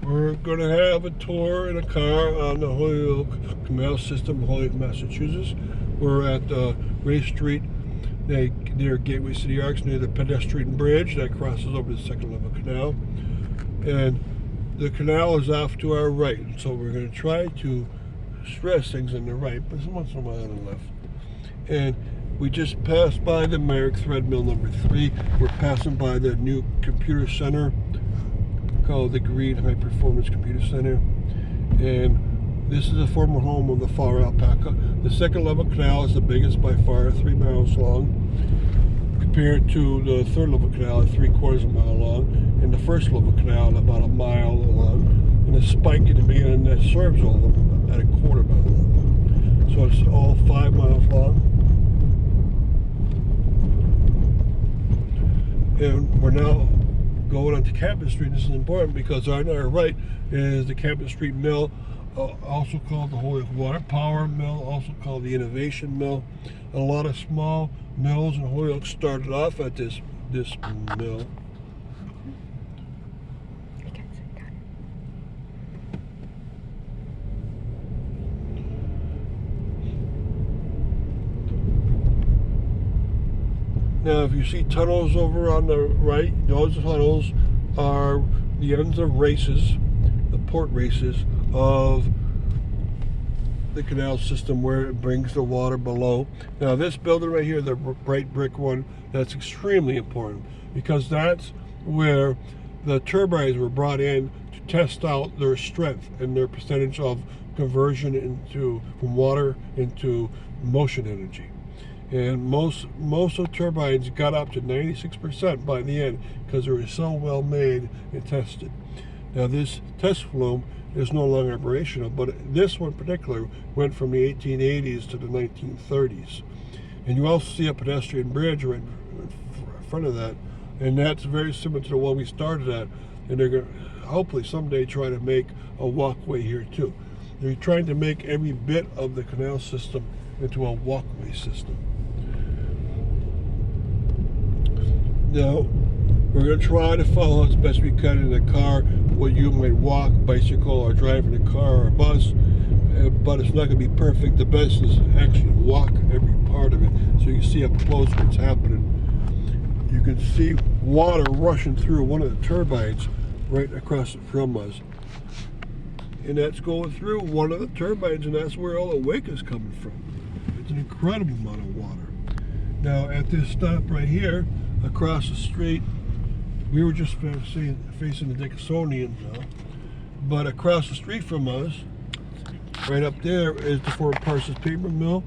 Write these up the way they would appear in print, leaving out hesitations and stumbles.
We're going to have a tour in a car on the Holyoke Canal System, Holyoke, Massachusetts. We're at Ray Street near Gateway City Arcs, near the pedestrian bridge that crosses over the second level canal. And the canal is off to our right, so we're going to try to stress things on the right, but once in a while on the left. And we just passed by the Merrick Thread Mill number 3. We're passing by the new computer center called the Green High Performance Computer Center. And this is the former home of the Far Alpaca. The second level canal is the biggest by far, 3 miles long, compared to the third level canal at 3/4 mile long, and the first level canal about 1 mile long, and a spike in the beginning that serves all of them at 1/4 mile long. So it's all 5 miles long. And we're now going onto Cabot Street. This is important because on our right is the Cabot Street Mill, also called the Holyoke Water Power Mill, also called the Innovation Mill. A lot of small mills in Holyoke started off at this mill. Now, if you see tunnels over on the right, those tunnels are the ends of races, the port races of the canal system where it brings the water below. Now, this building right here, the bright brick one, that's extremely important because that's where the turbines were brought in to test out their strength and their percentage of conversion from water into motion energy. And most of the turbines got up to 96% by the end because they were so well made and tested. Now this test flume is no longer operational, but this one in particular went from the 1880s to the 1930s. And you also see a pedestrian bridge right in front of that, and that's very similar to the one we started at. And they're going to hopefully someday try to make a walkway here too. They're trying to make every bit of the canal system into a walkway system. Now, we're going to try to follow as best we can in the car what you might walk, bicycle, or drive in a car or a bus, but it's not going to be perfect. The best is actually walk every part of it so you can see up close what's happening. You can see water rushing through one of the turbines right across from us. And that's going through one of the turbines, and that's where all the wake is coming from. It's an incredible amount of water. Now, at this stop right here, across the street, we were just facing the Dickinsonian now, but across the street from us, right up there, is the Fort Parsons Paper Mill.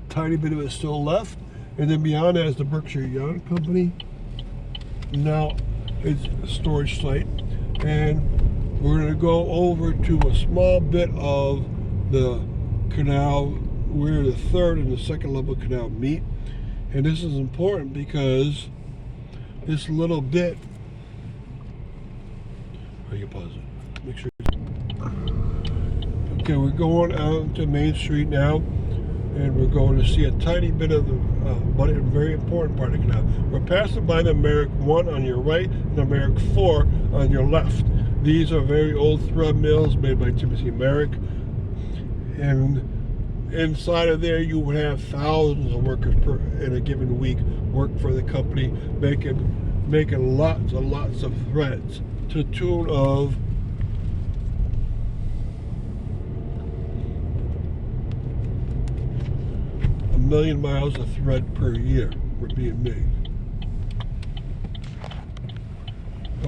Tiny bit of it still left, and then beyond that is the Berkshire Yarn Company. Now it's a storage site, and we're going to go over to a small bit of the canal where the third and the second level canal meet. And this is important because this little bit, you pause it, make sure. Okay, we're going out to Main Street now, and we're going to see a tiny bit of the, but a very important part of the canal. We're passing by the Merrick 1 on your right, and the Merrick 4 on your left. These are very old thread mills made by Timothy Merrick, and inside of there you would have thousands of workers in a given week work for the company, making lots and lots of threads to the tune of a million miles of thread per year were being made.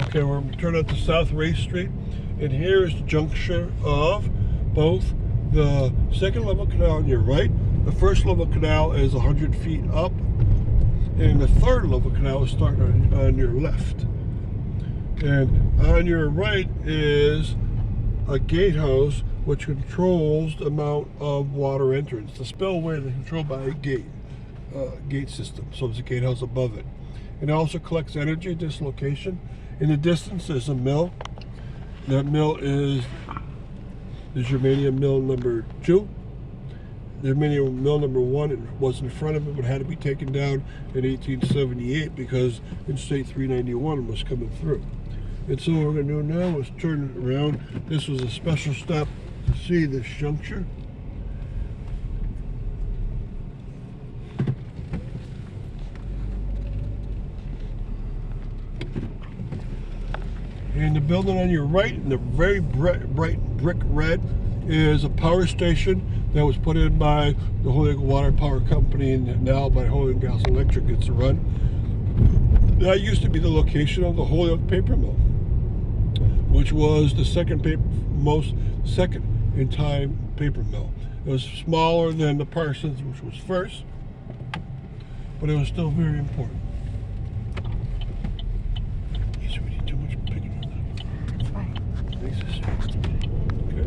Okay, we're turning up to South Ray Street, and here's the juncture of both the second level canal on your right. The first level canal is 100 feet up, and the third level canal is starting on your left. And on your right is a gatehouse which controls the amount of water entrance. The spillway is controlled by a gate system, so there's a gatehouse above it. It also collects energy at this location. In the distance there's a mill. That mill is the Germanium Mill number 2. The Germanium Mill number 1 was in front of it, but had to be taken down in 1878 because Interstate 391 was coming through. And so what we're going to do now is turn it around. This was a special stop to see this juncture. And the building on your right, in the very bright brick red, is a power station that was put in by the Holyoke Water Power Company, and now by Holyoke Gas and Electric. It's run. That used to be the location of the Holyoke paper mill, which was the second in time paper mill. It was smaller than the Parsons, which was first, but it was still very important. Okay.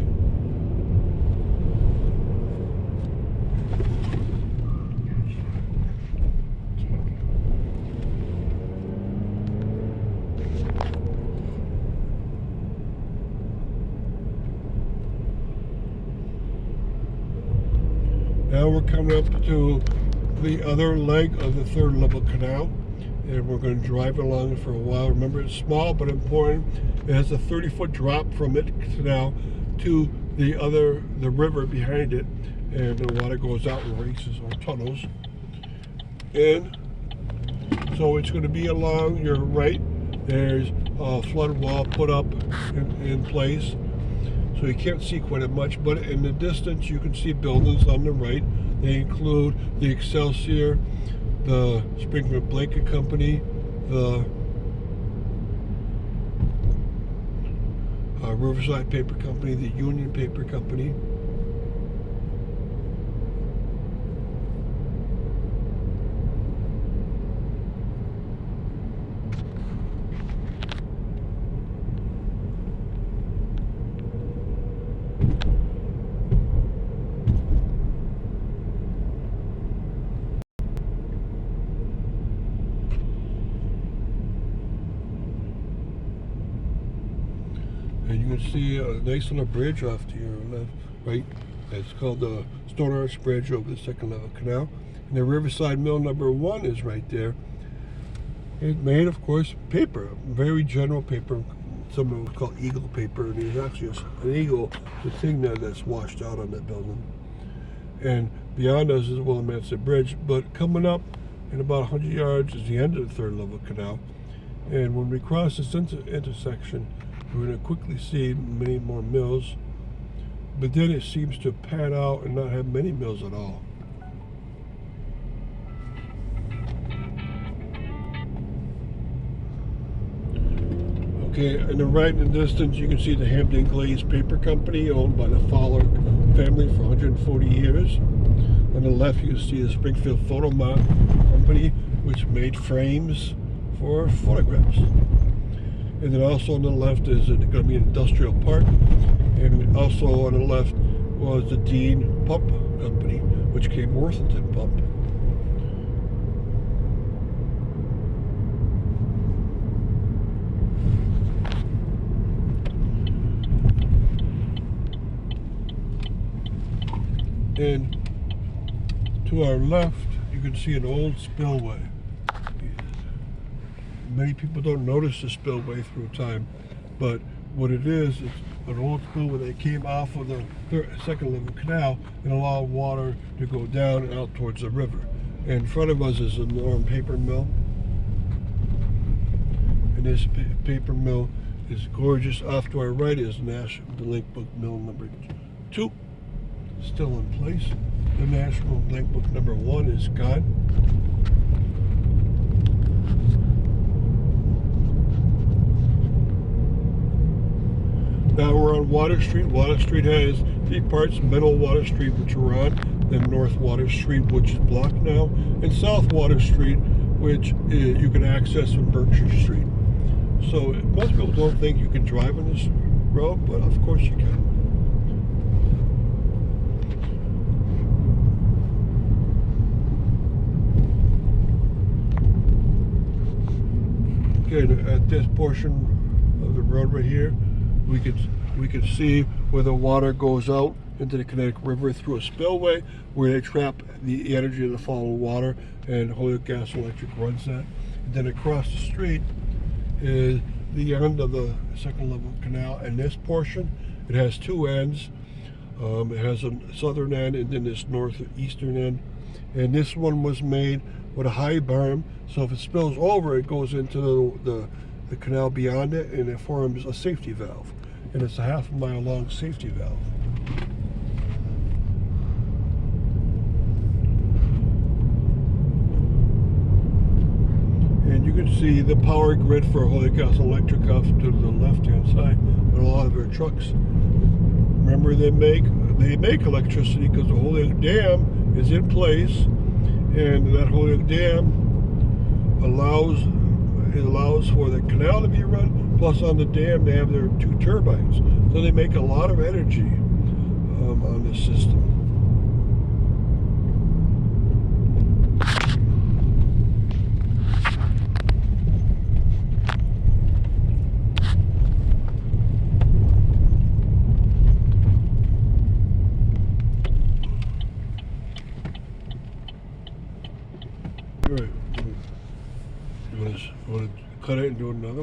Now we're coming up to the other leg of the third level canal, and we're going to drive along it for a while. Remember, it's small but important. It has a 30-foot drop from it canal to the river behind it, and the water goes out in races or tunnels. And so it's going to be along your right. There's a flood wall put up in place, so you can't see quite as much, but in the distance you can see buildings on the right. They include the Excelsior, the Springfield Blanket Company, the Riverside Paper Company, the Union Paper Company. And you can see a nice little bridge off to your left, right? It's called the Stone Arch Bridge over the second level canal. And the Riverside Mill number 1 is right there. It made, of course, paper, very general paper. Some of it was called eagle paper, and there's actually an eagle, the thing there that's washed out on that building. And beyond us is the Willimantic Bridge, but coming up in about 100 yards is the end of the third level canal. And when we cross this intersection, we're going to quickly see many more mills, but then it seems to pad out and not have many mills at all. Okay, in the right in the distance you can see the Hampton Glaze Paper Company, owned by the Fowler family for 140 years. On the left you can see the Springfield Photomont Company, which made frames for photographs. And then also on the left is going to be an industrial park. And also on the left was the Dean Pump Company, which came Worthington Pump. And to our left, you can see an old spillway. Many people don't notice the spillway through time, but what it is an old spillway that came off of the second level canal and allowed water to go down and out towards the river. And in front of us is a Norm paper mill. And this paper mill is gorgeous. Off to our right is National Blank Book Mill number 2, still in place. The National Blank Book number 1 is gone. Now we're on Water Street. Water Street has 3 parts: Middle Water Street, which we're on, then North Water Street, which is blocked now, and South Water Street, which you can access from Berkshire Street. So most people don't think you can drive on this road, but of course you can. Okay, at this portion of the road right here, we could see where the water goes out into the Connecticut River through a spillway where they trap the energy of the falling water, and Holyoke Gas and Electric runs that. And then across the street is the end of the second level canal, and this portion, it has two ends. It has a southern end and then this northeastern end. And this one was made with a high berm, so if it spills over, it goes into the canal beyond it, and it forms a safety valve. And it's a half-mile long safety valve. And you can see the power grid for Holy Castle Electric off to the left-hand side with a lot of their trucks. Remember, they make electricity because the Holyoke Dam is in place, and that Holyoke Dam allows for the canal to be run. Plus, on the dam, they have their two turbines, so they make a lot of energy on this system. All right. You want to cut it and do another?